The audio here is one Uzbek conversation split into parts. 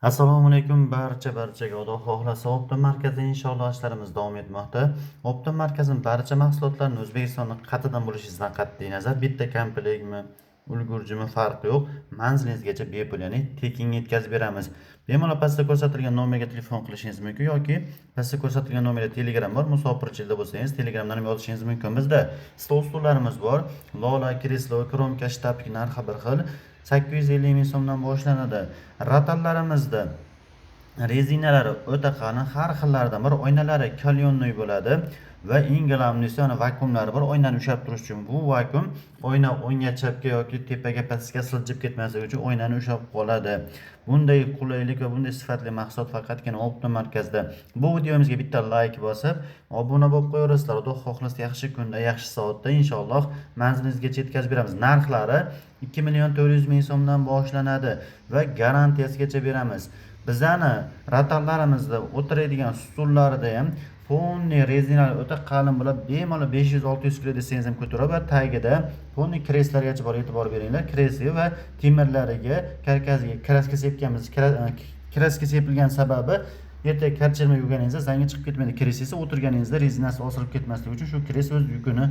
Assalomu alaykum barchaga Xudo xohlasa Optim markazida inshaalloh ishlarimiz davom etmoqda. Optim markazining barcha mahsulotlarini O'zbekistonning qatidan bo'lishidan qat'iy nazar bitta komplektmi, ulgurjimi farqi yo'q. Manzilingizgacha bepul, ya'ni tekin yetkazib beramiz. Bemalol pastda ko'rsatilgan nomerga telefon qilishingiz mumkin yoki pastda ko'rsatilgan nomerda Telegram bor. Musofirchilikda bo'lsangiz Telegramdan ham yozishingiz mumkin. Bizda stol stullarimiz bor. Lola, kreslo, kromka, shtabki narxi bir xil. 850 ming so'mdan boshlanadi. Ratallarimizda rezinalari o'ta qalin, har xillaridan bor. Oynalari kalyonnoy bo'ladi va eng g'alamlisi vakuumlari bor. Oynani ushlab turish uchun bu vakuum oyna o'ngga, chapga yoki tepaga, pastga siljib ketmasligi uchun oynani ushlab qoladi. Bunday qulaylik va bunday sifatli mahsulot faqatgina Optim markazda. Bu videomizga bitta like bosib, obuna bo'lib qo'yaverasizlar. Xudo xohlasa yaxshi kunda, yaxshi soatda inshaalloh manzilingizgacha yetkazib beramiz. Narxlari 2 400 ming so'mdan boshlanadi va garantiyasigacha beramiz. Bizani ratallarimizda o'tiradigan stullarida ham ponni rezinali o'ta qalin bo'lib, bemalol 500-600 kg desangiz ham ko'taradi va tagida ponni kreslargacha bor, e'tibor beringlar. Kresli va temirlariga, karkasiga kraska sepganmiz. Kraska sepilgan sababi ertaga karchirma yurganingizda zangi chiqib ketmaydi. Kres esa o'tirganingizda rezinasi osilib ketmasligi uchun shu kres o'z yukini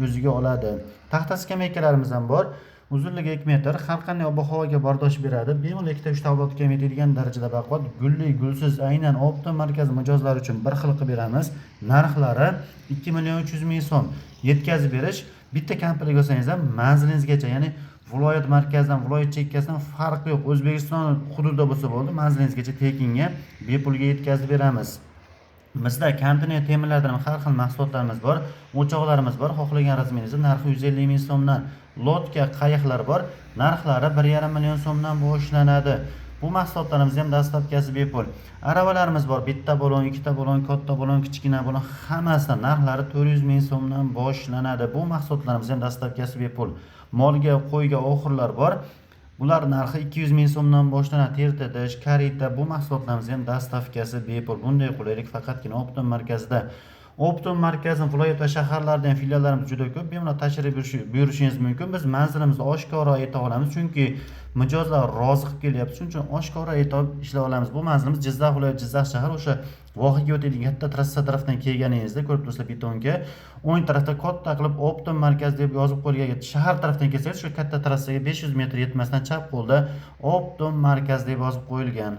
o'ziga oladi. Taxta skameykalarimiz ham bor. Uzunligi 2 metr, har qanday ob-havoga bardosh beradi. Bemalol 2-3 ta avlodga ham yetadigan darajada baquvvat, gulli, gulsiz, aynan Optim markazi mijozlari uchun bir xil qilib beramiz. Narxlari 2 300 ming so'm. Yetkazib berish bitta komplekt olsangiz ham manzilingizgacha, ya'ni viloyat markazidan, viloyat chekkasidan farqi yo'q. O'zbekiston hududida bo'lsa bo'ldi, manzilingizgacha tekinga bepulga yetkazib beramiz. Bizda konteyner temirlardan har xil mahsulotlarimiz bor, o'choqlarimiz bor. Xohlagan razmeringizni narxi 150 ming so'mdan. Lotka qayiqlar bor. Narxlari 1,5 million so'mdan boshlanadi. Bu mahsulotlarimiz ham dastlabkasi bepul. Aravalarimiz bor. Bitta balon, ikkita balon, katta balon, kichkina balon, hammasidan narxlari 400 ming so'mdan boshlanadi. Bu mahsulotlarimiz ham dastlabkasi bepul. Molga, qo'yga oxirlar bor. Bular narxi 200 ming so'mdan boshlanadi. Tertadish, karita, bu mahsulotlarimiz ham dastavkasi bepul. Bunday qulaylik faqatgina Optim markazida. Optim markazining viloyat va shaharlardan filiallarimiz juda ko'p. Bemalol tashrif buyurishingiz mumkin. Biz manzilimizni oshkora ayta olamiz, chunki mijozlar rozi qilib kelyapti. Shuning uchun oshkora aytib ishlay olamiz. Bu manzilimiz Jizzax viloyati, Jizzax shahar, o'sha vohaga o'tadigan katta trassa tarafdan kelganingizda ko'rib turibsizlar, betonga o'ng tarafda katta qilib Optim markaz deb yozib qo'yilgan. Shahar tarafdan kelsangiz shu katta trassaga 500 metr yetmasdan chap qo'lda Optim markaz deb yozib qo'yilgan.